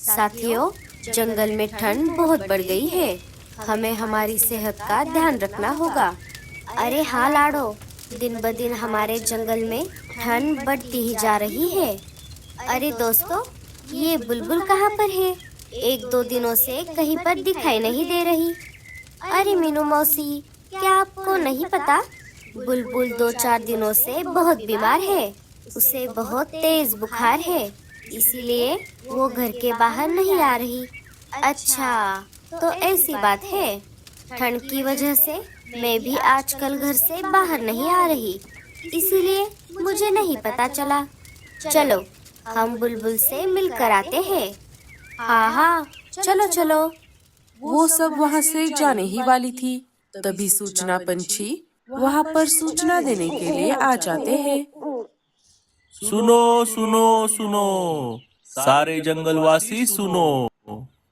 साथियों, जंगल में ठंड बहुत बढ़ गई है। हमें हमारी सेहत का ध्यान रखना होगा। अरे हाँ लाडो, दिन ब दिन हमारे जंगल में ठंड बढ़ती ही जा रही है। अरे दोस्तों, ये बुलबुल कहाँ पर है? एक दो दिनों से कहीं पर दिखाई नहीं दे रही। अरे मीनू मौसी, क्या आपको नहीं पता? बुलबुल 2-4 दिनों से बहुत बीमार है। उसे बहुत तेज बुखार है, इसीलिए वो घर के बाहर नहीं आ रही। अच्छा, तो ऐसी बात है। ठंड की वजह से मैं भी आजकल घर से बाहर नहीं आ रही, इसीलिए मुझे नहीं पता चला। चलो, हम बुलबुल से मिलकर आते हैं। हाँ हाँ, चलो चलो। वो सब वहां से जाने ही वाली थी, तभी सूचना पंछी वहां पर सूचना देने के लिए आ जाते हैं। सुनो सुनो सुनो, सारे जंगलवासी सुनो।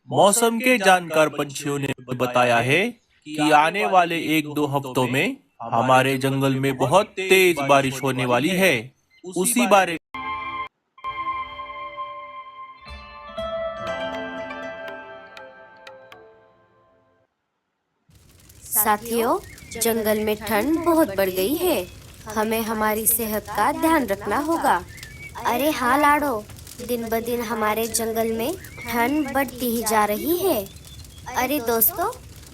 मौसम के जानकार पंछियों ने बताया है कि आने वाले 1-2 हफ्तों में हमारे जंगल में बहुत तेज बारिश होने वाली है। उसी बारे साथियों, जंगल में ठंड बहुत बढ़ गई है। हमें हमारी सेहत का ध्यान रखना होगा। अरे हाँ लाडो, दिन ब दिन हमारे जंगल में ठंड बढ़ती ही जा रही है। अरे दोस्तों,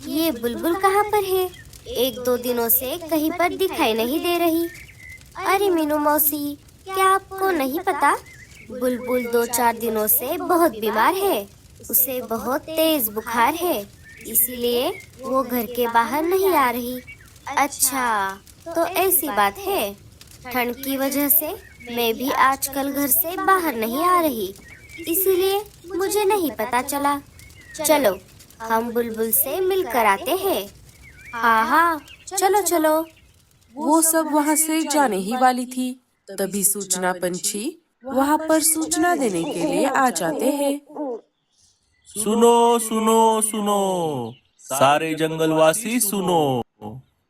ये बुलबुल कहाँ पर है? एक दो दिनों से कहीं पर दिखाई नहीं दे रही। अरे मीनू मौसी, क्या आपको नहीं पता? बुलबुल 2-4 दिनों से बहुत बीमार है। उसे बहुत तेज बुखार है, इसीलिए वो घर के बाहर नहीं आ रही। अच्छा, तो ऐसी बात है। ठंड की वजह से मैं भी आजकल घर से बाहर नहीं आ रही, इसीलिए मुझे नहीं पता चला। चलो, हम बुलबुल से मिलकर आते हैं। हाँ हाँ, चलो चलो। वो सब वहां से जाने ही वाली थी, तभी सूचना पंछी वहां पर सूचना देने के लिए आ जाते हैं। सुनो सुनो सुनो, सारे जंगलवासी सुनो।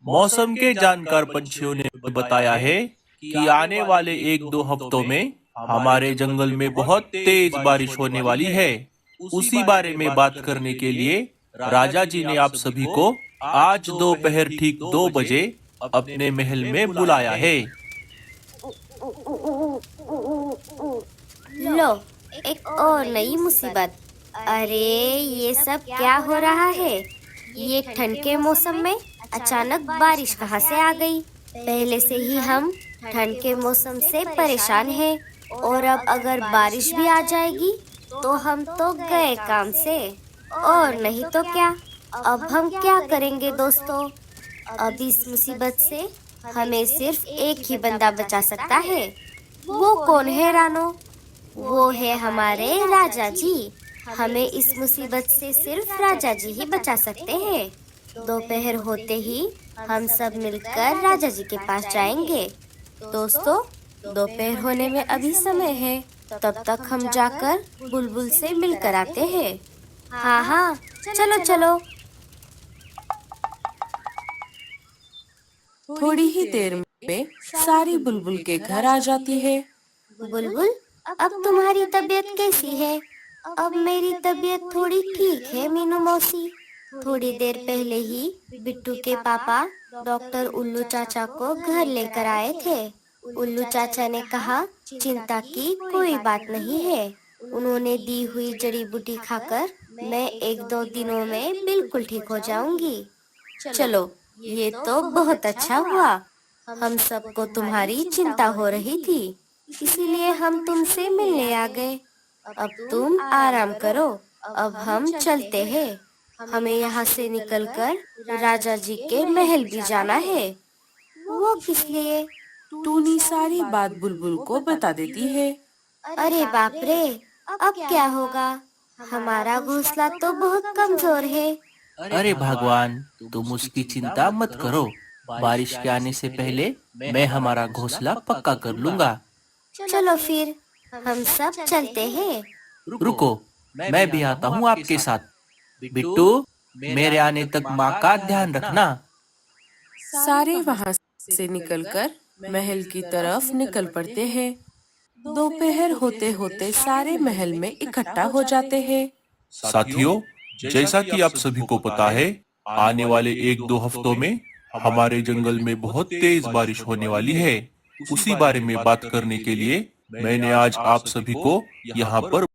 मौसम के जानकार पंछियों ने बताया है कि आने वाले 1-2 हफ्तों में हमारे जंगल में बहुत तेज बारिश होने वाली है। उसी बारे में बात करने के लिए राजा जी ने आप सभी को आज दोपहर ठीक 2 बजे अपने महल में बुलाया है। लो, एक और नई मुसीबत। अरे ये सब क्या हो रहा है? ये ठंड के मौसम में अचानक बारिश कहाँ से आ गई? पहले से ही हम ठंड के मौसम से परेशान हैं, और अब अगर बारिश भी आ जाएगी तो हम तो गए काम से। और नहीं तो क्या? अब हम क्या करेंगे दोस्तों? अब इस मुसीबत से हमें सिर्फ एक ही बंदा बचा सकता है। वो कौन है रानो? वो है हमारे राजा जी। हमें इस मुसीबत से सिर्फ राजा जी ही बचा सकते हैं। दोपहर होते ही हम सब मिलकर राजा जी के पास जाएंगे। दोस्तों, दोपहर होने में अभी समय है, तब तक हम जाकर बुलबुल से मिलकर आते हैं। हाँ हाँ, चलो चलो। थोड़ी ही देर में सारी बुलबुल के घर आ जाती है। बुलबुल, अब तुम्हारी तबीयत कैसी है? अब मेरी तबीयत थोड़ी ठीक है मीनू मौसी। थोड़ी देर पहले ही बिट्टू के पापा डॉक्टर उल्लू चाचा को घर लेकर आए थे। उल्लू चाचा ने कहा चिंता की कोई बात नहीं है। उन्होंने दी हुई जड़ी बूटी खाकर मैं 1-2 दिनों में बिल्कुल ठीक हो जाऊंगी। चलो, ये तो बहुत अच्छा हुआ। हम सबको तुम्हारी चिंता हो रही थी, इसीलिए हम तुमसे मिलने आ गए। अब तुम आराम करो। अब हम चलते हैं। हमें यहाँ से निकलकर राजा जी के महल भी जाना है। वो किस लिए? टूनी सारी बात बुलबुल को बता देती है। अरे बाप रे, अब क्या होगा? हमारा घोंसला तो बहुत कमजोर है। अरे भगवान, तुम उसकी चिंता मत करो। बारिश के आने से पहले मैं हमारा घोंसला पक्का कर लूंगा। चलो फिर, हम सब चलते हैं। रुको, मैं भी आता हूँ आपके साथ। बिट्टू, मेरे आने तक माँ का ध्यान रखना। सारे वहां से निकलकर महल की तरफ निकल पड़ते हैं। दोपहर होते होते सारे महल में इकट्ठा हो जाते हैं। साथियों, जैसा कि आप सभी को पता है, आने वाले 1-2 हफ्तों में हमारे जंगल में बहुत तेज बारिश होने वाली है। उसी बारे में बात करने के लिए मैंने आज आप सभी को यहाँ पर